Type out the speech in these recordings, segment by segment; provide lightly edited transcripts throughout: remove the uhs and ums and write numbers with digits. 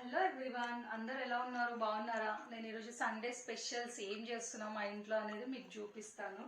Hello everyone, అందరు ఎలా ఉన్నారు? బాగున్నారా? నేను ఈరోజు సండే స్పెషల్స్ ఏం చేస్తున్నాం మా ఇంట్లో అనేది మీకు చూపిస్తాను.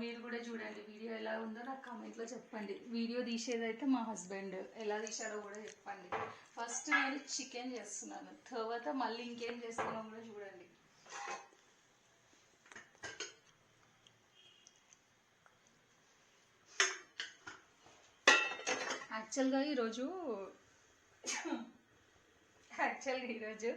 మీరు కూడా చూడండి, వీడియో ఎలా ఉందో నాకు కామెంట్లో చెప్పండి. వీడియో తీసేదైతే మా హస్బెండ్, ఎలా తీసాడో కూడా చెప్పండి. ఫస్ట్ నేను చికెన్ చేస్తున్నాను, తర్వాత మళ్ళీ ఇంకేం చేస్తున్నాం కూడా చూడండి. యాక్చువల్గా ఈరోజు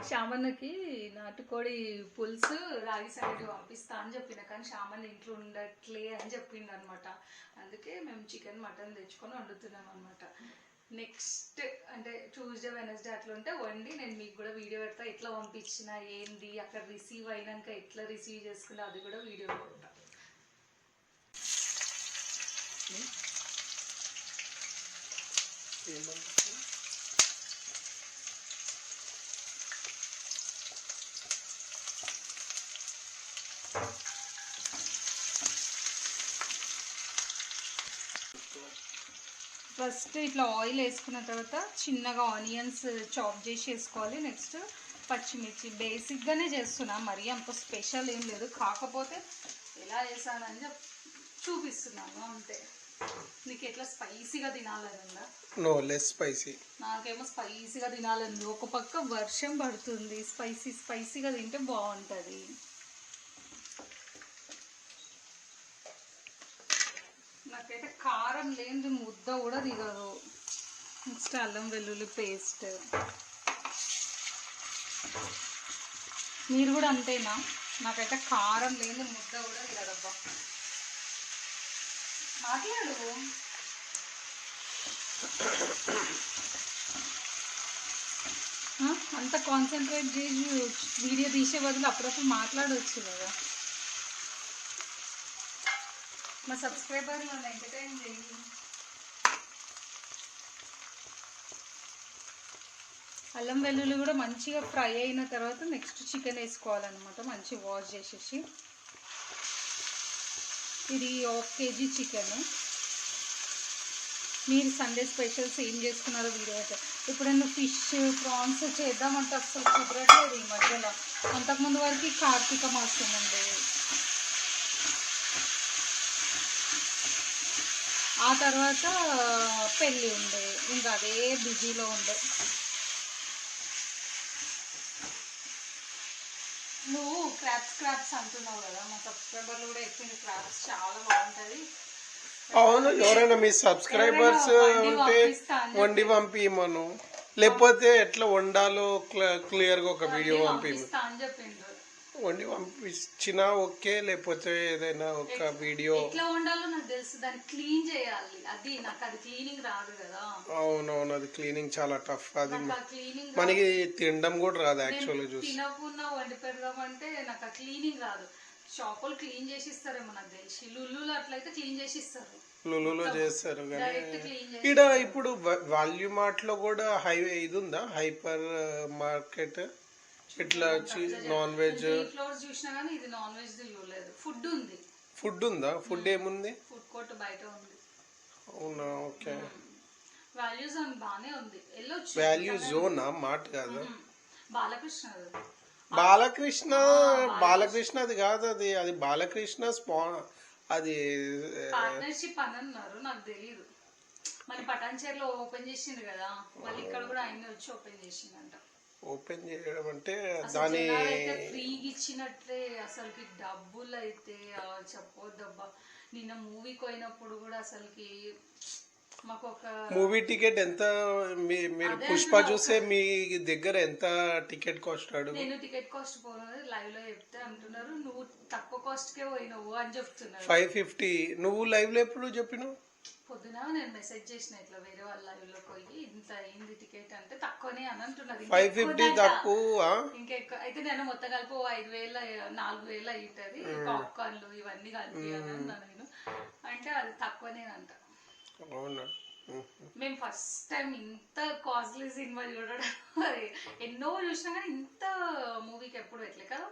శ్యామన్నకి నాటుకోడి పులుసు రాగి సంగటి పంపిస్తా అని చెప్పిన, కానీ శ్యామన్న ఇంట్లో ఉండట్లే అని చెప్పింది అనమాట. అందుకే మేము చికెన్ మటన్ తెచ్చుకొని వండుతున్నాం అనమాట. నెక్స్ట్ అంటే ట్యూస్డే వెనస్డే అట్లా ఉంటే వండి నేను మీకు కూడా వీడియో పెడతా, ఎట్లా పంపించిన ఏంది, అక్కడ రిసీవ్ అయినాక ఎట్లా రిసీవ్ చేసుకున్నా అది కూడా వీడియో పెడతా. ఫస్ట్ ఇట్లా ఆయిల్ వేసుకున్న తర్వాత చిన్నగా ఆనియన్స్ చాప్ చేసి వేసుకోవాలి. నెక్స్ట్ పచ్చిమిర్చి. బేసిక్గానే చేస్తున్నా, మరీ అంత స్పెషల్ ఏం లేదు, కాకపోతే ఎలా చేశానని చూపిస్తున్నాను అంతే. నీకు ఎట్లా స్పైసీగా తినాలని ఉందా? No, less spicy. నాకేమో స్పైసీగా తినాలని. ఒక పక్క వర్షం పడుతుంది, స్పైసీగా తింటే బాగుంటుంది. నాకైతే కారం లేనిది ముద్ద కూడా దిగదు. నెక్స్ట్ అల్లం వెల్లుల్లి పేస్ట్. మీరు కూడా అంతేనా? నాకైతే కారం లేని ముద్ద కూడా దిగదబ్బా. మాట్లాడు. అంత కాన్సన్ట్రేట్ చేసి వీడియో తీసే బదులు అప్పుడప్పుడు మాట్లాడవచ్చు కదా. మా సబ్స్క్రైబర్లు ఎంటర్టైన్ చేయండి. అల్లం వెల్లుల్లి కూడా మంచిగా ఫ్రై అయిన తర్వాత నెక్స్ట్ చికెన్ వేసుకోవాలన్నమాట, మంచిగా వాష్ చేసేసి. ఇది 1 kg చికెన్. మీరు సండే స్పెషల్స్ ఏం చేసుకున్నారో వీడియో అయితే. ఎప్పుడైనా ఫిష్ ప్రాన్స్ చేద్దామంటే అసలు కుదరట్లేదు ఈ మధ్యలో. అంతకుముందు వరకు కార్తీక మాసం ఉండేది, ఆ తర్వాత పెళ్ళి ఉండే, ఇంకా అదే బిజీలో ఉండే. నువ్వు క్రాప్స్ అంటున్నావు కదా, మా సబ్స్క్రైబర్లు కూడా చెప్పింది క్రాప్స్ చాలా బాగుంటుంది. అవును, ఎవరైనా మీ సబ్స్క్రైబర్స్ ఉంటే వండి పంపిమను, లేకపోతే ఎట్లా వండాలో క్లియర్గా ఒక వీడియో పంపిస్తా అని చెప్పిండు. వండి పంపించినా ఓకే, లేకపోతే ఏదైనా ఒక వీడియో. ఎట్లా వండాలో నాకు తెలుసు, దాన్ని క్లీన్ చేయాలి, అది నాకు అది క్లీనింగ్ రాదు కదా. అవునవును, అది క్లీనింగ్ చాలా టఫ్. అది మనకి తినడం కూడా రాదు యాక్చువల్గా. చూసి తినకుండా వండి పెడదామంటే నాకు ఆ క్లీనింగ్ రాదు. షాపులు క్లీన్ చేసి ఇస్తారేమో నాకు తెలిసి, లుల్లులో అట్లయితే క్లీన్ చేసి ఇస్తారు. లులులో చేస్తారు కానీ ఇక్కడ ఇప్పుడు వాల్యూ మార్ట్ లో కూడా హైవే ఇది ఉందా, హైపర్ మార్కెట్. ఇట్లా నాన్ వెజ్ ఫ్లోర్స్ చూసినా కానీ ఇది నాన్ వెజ్ చూడలేదు. ఫుడ్ ఉంది. ఫుడ్ ఉందా? ఫుడ్ ఏముంది? ఫుడ్ కోర్ట్ బయట ఉంది. అవునా, ఓకే. వాల్యూ జోన్ బానే ఉంది, వెళ్ళొచ్చు. వాల్యూ జోన్ మార్ట్ కాదు. బాలకృష్ణ అది కాదు, అది బాలకృష్ణ అది పార్ట్నర్షిప్ అని అన్నారు, నాకు తెలియదు. మళ్ళీ పటాన్చేరులో ఓపెన్ చేసిండు కదా, మళ్ళీ ఇక్కడ కూడా ఆయన వచ్చి ఓపెన్ చేసిండంట. ఓపెన్ చేయడం అంటే దాని ఫ్రీగా ఇచ్చినట్లే. అసలుకి డబ్బులు అయితే చెప్పొద్దబ్బా. నిన్న మూవీకి పోయినప్పుడు కూడా అసలుకి మాకు ఒక మూవీ టికెట్ ఎంత? మీరు పుష్ప చూసే మీ దగ్గర ఎంత టికెట్ కాస్ట్? నేను టికెట్ కాస్ట్ పోయినది లైవ్ లో చెప్తే అంటున్నారు నువ్వు తక్కువ కాస్ట్ కే పోయినావు అని చెప్తున్నారు. 550. నువ్వు లైవ్ లో ఎప్పుడు చెప్పినావు? పొద్దున నేను మెసేజ్ చేసిన ఇట్లా వేరే వాళ్ళ లైవ్ లో పోయి ఇంత అయింది టికెట్ అంటే తక్కువనే అని అంటున్నారు. 550 తక్కువ. ఇంకా ఎక్కువ అయితే నేను మొత్తం కలిపి 5,000 4,000 అవుతుంది, పాప్కార్న్లు ఇవన్నీ కలిపి అని అన్నా నేను. అంటే అది తక్కువనే అంట. అవునా? మేము ఫస్ట్ టైం ఇంత కాస్ట్లీ సినిమా చూడడం, ఎన్నో చూసినా కానీ ఇంత మూవీకి ఎప్పుడు పెట్టలే కదా,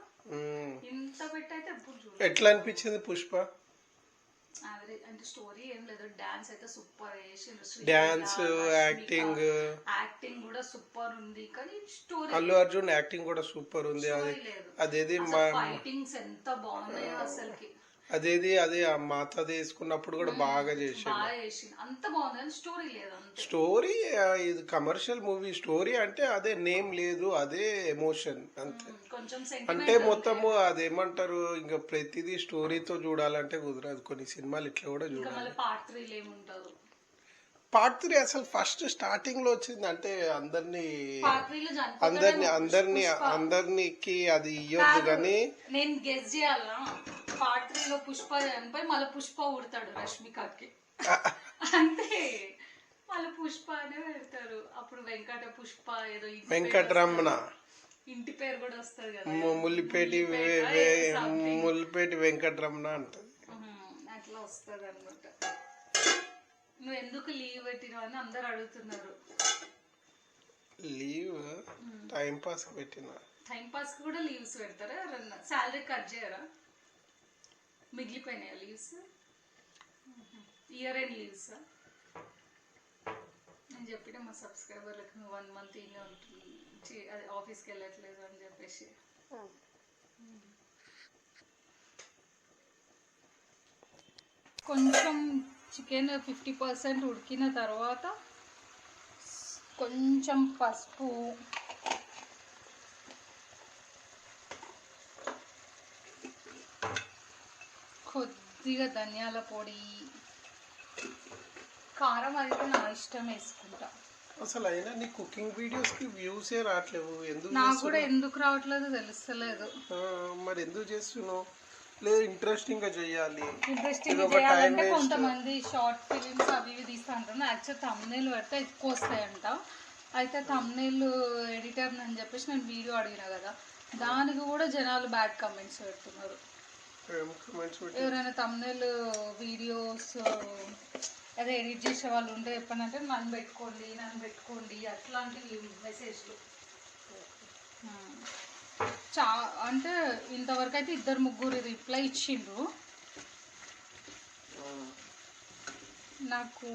ఇంత పెట్టి అయితే ఎప్పుడు చూడలేదు. ఎట్లా అనిపించింది పుష్ప? యావరేజ్ అంటే స్టోరీ ఏం లేదు, డాన్స్ అయితే సూపర్ చేసిండ్రు. డాన్స్, యాక్టింగ్ యాక్టింగ్ కూడా సూపర్ ఉంది, కానీ స్టోరీ అల్లు అర్జున్ యాక్టింగ్ కూడా సూపర్ ఉంది. అదేది ఫైటింగ్స్ ఎంత బాగున్నాయో అసలుకి. అదే ఆ మాత తీసుకున్నప్పుడు కూడా బాగా చేసింది, అంత బాగుంది. స్టోరీ లేదు, స్టోరీ ఇది కమర్షియల్ మూవీ. స్టోరీ అంటే అదే నేమ్ లేదు, అదే ఎమోషన్ అంతే. అంటే మొత్తము అదేమంటారు, ఇంకా ప్రతిదీ స్టోరీతో చూడాలంటే కుదరదు. కొన్ని సినిమాలు ఇట్లా కూడా చూడాలి. పార్ట్ 3 అసలు ఫస్ట్ స్టార్టింగ్ లో వచ్చింది అంటే అందరికి అది ఇవ్వద్దు కానీ నేను గెస్ చేయాలా. పార్ట్ 3 లో పుష్ప చనిపోయి మళ్ళీ పుష్ప ఉడతాడు రష్మికకి, అంటే మళ్ళీ పుష్ప అనే పెడతారు. అప్పుడు వెంకట పుష్ప ఏదో వెంకటరమణ ఇంటి పేరు కూడా వస్తుంది కదా, ముల్లిపేటి వెంకటరమణ అంటది, అట్లా వస్తుంది అనమాట. నువ్వు ఎందుకు లీవ్ పెట్టినావు అని అందరు అడుగుతున్నారు. లీవ్ టైం పాస్ పెట్టినా. టైం పాస్ కూడా లీవ్స్ పెడతారా ఎవరన్నా? శాలరీ కట్ చేయరా? మిగిలిపోయినాయా లీవ్స్? Year end leaves? నేను చెప్పిన మా సబ్స్క్రైబర్లకు నువ్వు 1 month ఇన్నే ఉంటుంది, అది ఆఫీస్కి వెళ్ళట్లేదు అని చెప్పేసి. కొంచెం చికెన్ 50% ఉడికిన తర్వాత కొంచెం పసుపు, కొద్దిగా ధనియాల పొడి, కారం అయితే నా ఇష్టం వేసుకుంటా. అసలు అయినా నీ కుకింగ్ వీడియోస్ కి వ్యూస్ ఏ రావట్లేవు, ఎందుకు? నాకు కూడా ఎందుకు రావట్లేదు తెలుస్తలేదు. మరి ఎందుకు చేస్తున్నావు? లేదు ఇంట్రెస్టింగ్ గా చేయాలి. ఇంట్రెస్టింగ్ చేయాలంటే కొంతమంది షార్ట్ ఫిలిమ్స్ అవి ఇవి తీస్తా అంటారు. యాక్చువల్ థంబ్నెయిల్ పెడితే ఎక్కువ వస్తాయంట. అయితే థంబ్నెయిల్ ఎడిటర్ అని చెప్పేసి నేను వీడియో అడిగినా కదా, దానికి కూడా జనాలు బ్యాడ్ కమెంట్స్ పెడుతున్నారు. ఎవరైనా థంబ్నెయిల్ వీడియోస్ అదే ఎడిట్ చేసే వాళ్ళు ఉంటే చెప్పనంటే నన్ను పెట్టుకోండి అట్లాంటి మెసేజ్లు. అంటే ఇంతవరకు అయితే 2-3 రిప్లై ఇచ్చిండ్రు. నాకు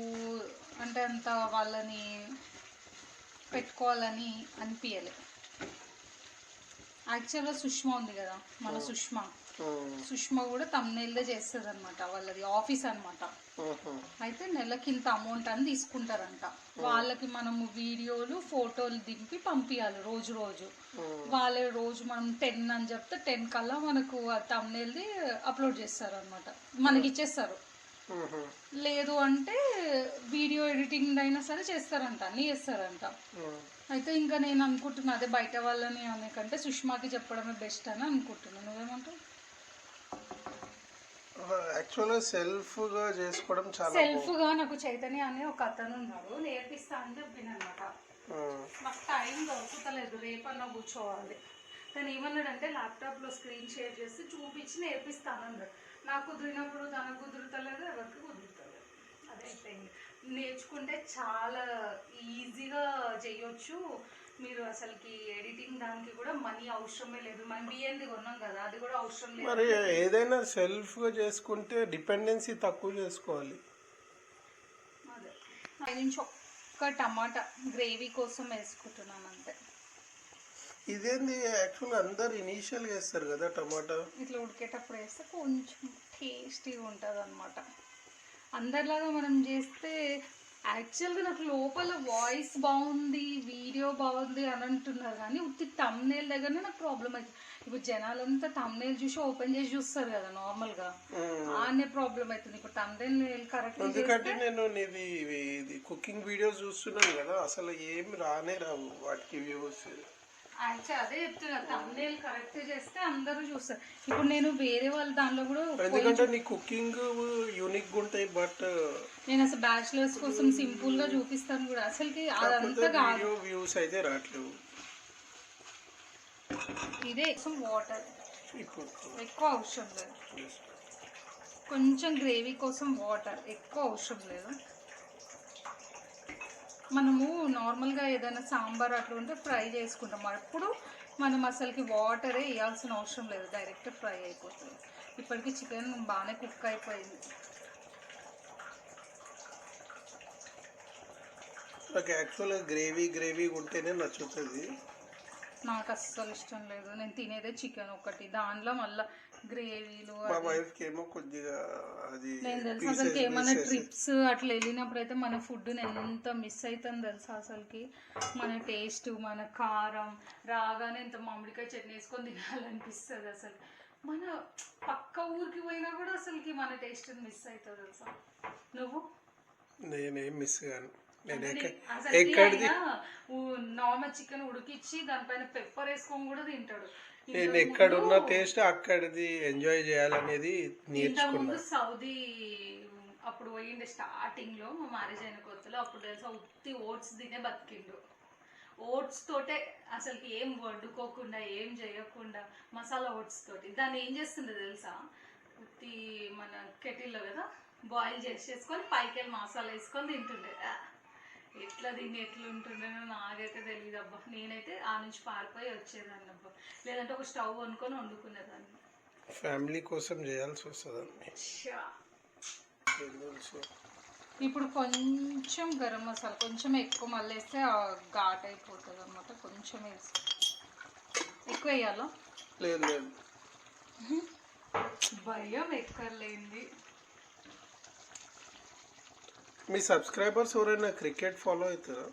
అంటే అంత వాళ్ళని పెట్టుకోవాలని అనిపించలే. యాక్చువల్గా సుష్మా ఉంది కదా, మన సుష్మా కూడా తమ్నెయిల్దే చేస్తుంది అనమాట. వాళ్ళది ఆఫీస్ అనమాట. అయితే నెలకి ఇంత అమౌంట్ అని తీసుకుంటారంట. వాళ్ళకి మనము వీడియోలు ఫోటోలు దింపి పంపించాలి రోజు. వాళ్ళే రోజు మనం 10 అని చెప్తే 10 కల్లా మనకు తమ్నెయిల్ది అప్లోడ్ చేస్తారు అనమాట, మనకి ఇచ్చేస్తారు. లేదు అంటే వీడియో ఎడిటింగ్ అయినా సరే చేస్తారంట, అన్నీ చేస్తారంట. అయితే ఇంకా నేను అనుకుంటున్నా అదే బయట వాళ్ళని అనేకంటే సుష్మాకి చెప్పడమే బెస్ట్ అని అనుకుంటున్నాను. నువ్వేమంటావు? యాక్చువల్గా సెల్ఫ్గా చేసుకోవడం చాలా సెల్ఫ్గా నాకు చైతన్య అనే ఒక అతను ఉన్నాడు, నేర్పిస్తా అని చెప్పిన అనమాట. నాకు టైం దొరుకుతలేదు, రేపన్నా కూర్చోవాలి. తను ఏమన్నాడంటే ల్యాప్టాప్లో స్క్రీన్ షేర్ చేసి చూపించి నేర్పిస్తానన్నాడు. నాకు కుదిరినప్పుడు తనకు కుదురుతలేదు, ఎవరికి కుదురుతలేదు. అదైతే నేర్చుకుంటే చాలా ఈజీగా చేయొచ్చు. మీరు అసలుకి ఎడిటింగ్ దానికి కూడా మనీ అవసరమే లేదు. మనం బియ్యంది కొన్నాం కదా, అది కూడా అవసరం లేదు. మరి ఏదైనా సెల్ఫ్గా చేసుకుంటే డిపెండెన్సీ తక్కువ చేసుకోవాలి. అదే 5 నుంచి ఒక్క టమాటా గ్రేవీ కోసం వేసుకుంటున్నాను అంతే. ఇదేంది యాక్చువల్గా అందరు ఇనీషియల్గా వేస్తారు కదా టమాటా, ఇట్లా ఉడికేటప్పుడు వేస్తే కొంచెం టేస్టీగా ఉంటుంది అనమాట. అందరిలాగా మనం చేస్తే యాక్చువల్గా నాకు లోపల వాయిస్ బాగుంది, వీడియో బాగుంది అని అంటున్నారు, కానీ ఉత్తి థంబ్నెయిల్ దగ్గరనే నాకు ప్రాబ్లం అవుతుంది. ఇప్పుడు జనాలంతా థంబ్నెయిల్ చూసి ఓపెన్ చేసి చూస్తారు కదా నార్మల్గా, అనే ప్రాబ్లం అవుతుంది. ఇప్పుడు థంబ్నెయిల్ కరెక్ట్. ఎందుకంటే నేను ఇది కుకింగ్ వీడియోస్ చూస్తున్నాను కదా, అసలు ఏమి రానే రావు వాటికి వ్యూస్. యాక్చువల్ అదే చెప్తున్నా, థంబ్నెయిల్ కరెక్ట్ చేస్తే అందరూ చూస్తారు. ఇప్పుడు నేను వేరే వాళ్ళ దాంట్లో కూడా, ఎందుకంటే నీ కుకింగ్ యూనిక్ ఉంటాయి, బట్ నేను అసలు బ్యాచిలర్స్ కోసం సింపుల్ గా చూపిస్తాను కూడా, అసలుకి అదంతా కాదు. వ్యూస్ అయితే రావట్లేవు. ఇదే వాటర్ ఎక్కువ అవసరం లేదు, కొంచెం గ్రేవీ కోసం వాటర్ ఎక్కువ అవసరం లేదు. మనము నార్మల్గా ఏదైనా సాంబార్ అట్లా ఉంటే ఫ్రై చేసుకుంటాం, అప్పుడు మనం అసలుకి వాటరే వేయాల్సిన అవసరం లేదు, డైరెక్ట్ ఫ్రై అయిపోతుంది. ఇప్పటికీ చికెన్ బాగానే కుక్ అయిపోయింది. నాకు యాక్చువల్గా గ్రేవీ ఉంటేనే నచ్చుతుంది. నాకు అస్సలు ఇష్టం లేదు. నేను తినేదే చికెన్ ఒకటి, దాంట్లో మళ్ళీ గ్రేవీలు. మా వైఫ్కి ఏమో కొద్దిగా అది నేను తెలుసు అసలుకి ఏమైనా ట్రిప్స్ అట్లా వెళ్ళినప్పుడు అయితే మన ఫుడ్ని ఎంత మిస్ అవుతుంది తెలుసా అసలుకి. మన టేస్ట్, మన కారం రాగానే ఇంత మామిడికాయ చట్నీ వేసుకొని తినాలనిపిస్తుంది. అసలు మన పక్క ఊరికి పోయినా కూడా అసలుకి మన టేస్ట్ మిస్ అవుతుంది తెలుసా. నువ్వు? నేనేం మిస్ కాను. నార్మల్ చికెన్ ఉడికిచ్చి దానిపైన పెప్పర్ వేసుకొని కూడా తింటాడు. నేను ఎక్కడున్న టేస్ట్ అక్కడిది ఎంజాయ్ చేయాలనేది నేర్చుకున్నా. సౌదీ అప్పుడు పోయిండే స్టార్టింగ్ లో, మా మ్యారేజ్ అయిన కొత్తలో, అప్పుడు తెలుసా ఉత్తి ఓట్స్ తినే బతికిండు. ఓట్స్ తోటే అసలుకి ఏం వండుకోకుండా ఏం చేయకుండా మసాలా ఓట్స్ తోటి. దాన్ని ఏం చేస్తుండే తెలుసా, ఉత్తి మన కెటిల్లో కదా బాయిల్ చేసేసుకొని పైకి వెళ్ళి మసాలా వేసుకొని తింటుండే. ఎట్లా దీన్ని ఎట్లుంటుండేనో నాకైతే తెలియదు అబ్బా. నేనైతే ఆ నుంచి పారిపోయి వచ్చేదాన్ని అబ్బా, లేదంటే ఒక స్టవ్ కొనుక్కొని వండుకునేదాన్ని. ఫ్యామిలీ కోసం చేయాల్సి వస్తుంది. ఇప్పుడు కొంచెం గరం మసాలా కొంచెం ఎక్కువ మళ్ళీ వేస్తే ఘాట్ అయిపోతుంది అన్నమాట. కొంచెం వేసి ఎక్కువ వేయాలా? లేదు భయం ఎక్కర్లేంది. మీ సబ్స్క్రైబర్స్ ఎవరైనా క్రికెట్ ఫాలో అవుతారా?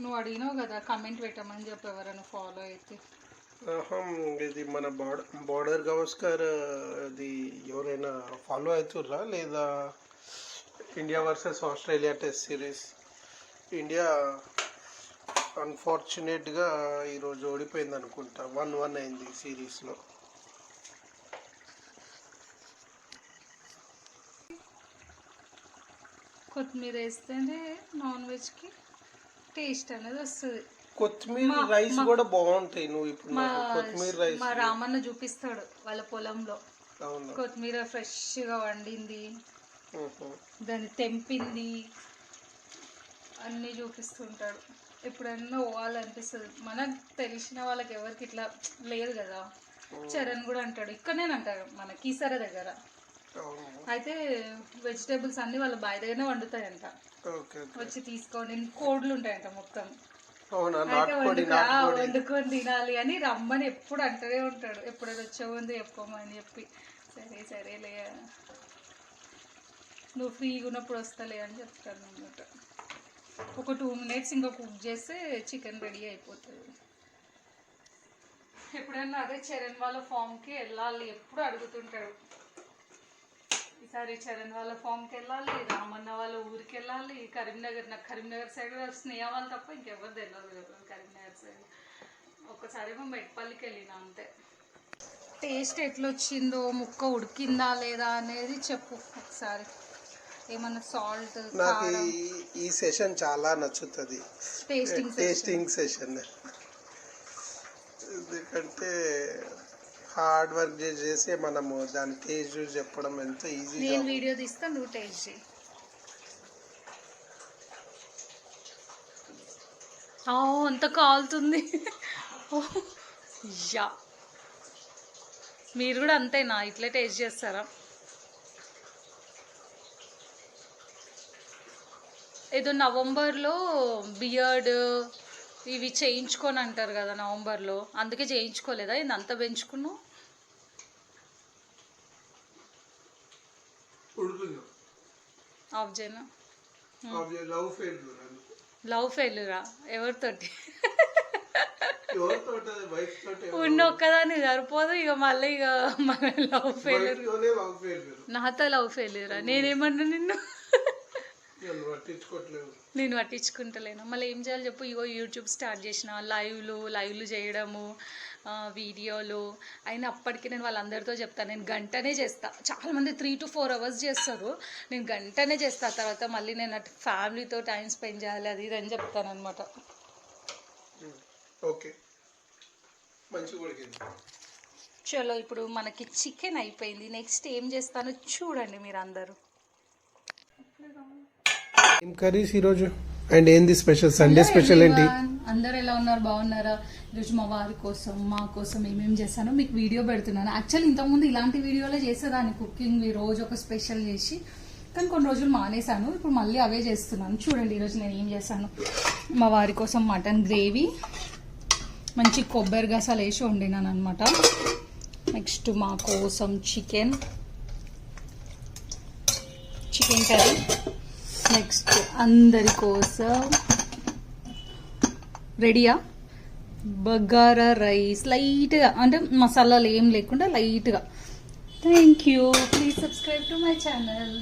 నువ్వు అడిగినావు కదా కమెంట్ పెట్టమని చెప్పి ఎవరైనా ఫాలో అయితే. ఇది మన బార్డర్ గవస్కర్ అది ఎవరైనా ఫాలో అవుతుర్రా లేదా? India versus Australia test series, India అన్ఫార్చునేట్గా ఈరోజు ఓడిపోయింది అనుకుంటా. 1-1 అయింది సిరీస్లో. కొత్తిమీర వేస్తేనే నాన్ వెజ్కి టేస్ట్ అనేది వస్తుంది. కొత్తిమీర రైస్ కూడా బాగుంటాయి. నువ్వు ఇప్పుడు కొత్తిమీర రైస్ మా రామన్న చూపిస్తాడు వాళ్ళ పొలంలో కొత్తిమీర ఫ్రెష్గా వండింది, దాన్ని తెంపింది అన్నీ చూపిస్తుంటాడు. ఎప్పుడన్నా పోవాలనిపిస్తుంది. మనకు తెలిసిన వాళ్ళకి ఎవరికి ఇట్లా లేదు కదా. చరణ్ కూడా అంటాడు, ఇక్కడనే అంటాడు మన కీసర దగ్గర. అయితే వెజిటేబుల్స్ అన్ని వాళ్ళ బాయ్ దగ్గరనే వండుతాయంట. వచ్చి తీసుకోండి, కోడ్లు ఉంటాయంట మొత్తం. వండుకొని తినాలి అని రమ్మని ఎప్పుడు అంటూనే ఉంటాడు. ఎప్పుడైనా వచ్చే ముందు చెప్పమని చెప్పి, సరేలే నువ్వు ఫ్రీగా ఉన్నప్పుడు వస్తలే అని చెప్తాను అన్నమాట. ఒక 2 minutes ఇంకా కుక్ చేస్తే చికెన్ రెడీ అయిపోతుంది. ఎప్పుడన్నా అదే చరణ్ వాళ్ళ ఫామ్కి వెళ్ళాలి ఎప్పుడు అడుగుతుంటాడు. ఈసారి చరణ్ వాళ్ళ ఫామ్కి వెళ్ళాలి, రామన్న వాళ్ళ ఊరికి వెళ్ళాలి, కరీంనగర్. నాకు కరీంనగర్ సైడ్ స్నేహ వాళ్ళు తప్ప ఇంకెవరు తెలియదు కరీంనగర్ సైడ్. ఒక్కసారి మెట్పల్లికి వెళ్ళినా అంతే. టేస్ట్ ఎట్లొచ్చిందో, ముక్క ఉడికిందా లేదా అనేది చెప్పు ఒకసారి. ఏమన్నా సాల్ట్? నాకు ఈ సెషన్ చాలా నచ్చుతుంది, టేస్టింగ్ సెషన్. ఎందుకంటే హార్డ్ వర్క్ చేసి మనము దాని టేస్ట్ చూసి చెప్పడం ఎంత ఈజీ. నేను వీడియో తీస్తా, నువ్వు టేస్ట్ చేయి. అంత కాలుతుంది. యా, మీరు కూడా అంతేనా? ఇట్లా టేస్ట్ చేస్తారా? ఏదో నవంబర్లో బియర్డ్ ఇవి చేయించుకొని అంటారు కదా నవంబర్లో, అందుకే చేయించుకోలేదా? ఇది అంతా పెంచుకున్నావు. ఆఫ్ చేయనా? లవ్ ఫెయిల్యూరా? ఎవరితోటి? ఉన్న ఒక్కదాన్ని సరిపోదు ఇక మళ్ళీ ఇక మన లవ్ ఫెయిల్యూర్. నాతో లవ్ ఫెయిల్యూరా? నేనేమన్నా నిన్ను? నేను పట్టించుకుంటలేను. మళ్ళీ ఏం చేయాలి చెప్పు. ఇగో యూట్యూబ్ స్టార్ట్ చేసిన, లైవ్లు చేయడము, వీడియోలు అయినా అప్పటికి నేను వాళ్ళందరితో చెప్తాను, నేను గంటనే చేస్తా. చాలామంది 3 to 4 hours చేస్తారు, నేను గంటనే చేస్తా. తర్వాత మళ్ళీ నేను అటు ఫ్యామిలీతో టైం స్పెండ్ చేయాలి అది ఇది అని చెప్తాను అనమాట. చలో ఇప్పుడు మనకి చికెన్ అయిపోయింది. నెక్స్ట్ ఏం చేస్తానో చూడండి మీరు అందరూ. ఏం కర్రీస్ ఈరోజు అండ్ ఏంది స్పెషల్? సండే స్పెషల్ ఏంటి? అందరు ఎలా ఉన్నారు? బాగున్నారా? ఈరోజు మా వారి కోసం మా కోసం ఏమేమి చేస్తానో మీకు వీడియో పెడుతున్నాను. యాక్చువల్లీ ఇంతకుముందు ఇలాంటి వీడియోలే చేసేదాన్ని, కుకింగ్ రోజు ఒక స్పెషల్ చేసి. కానీ కొన్ని రోజులు మానేశాను, ఇప్పుడు మళ్ళీ అవే చేస్తున్నాను. చూడండి ఈరోజు నేను ఏం చేశాను. మా వారి కోసం మటన్ గ్రేవీ మంచి కొబ్బరి గసాలు వేసి వండినాను అనమాట. నెక్స్ట్ మా కోసం చికెన్ కర్రీ. నెక్స్ట్ అందరి కోసం రెడీయా బగారా రైస్, లైట్గా అంటే మసాలాలు ఏం లేకుండా లైట్గా. Thank you. Please subscribe to my channel.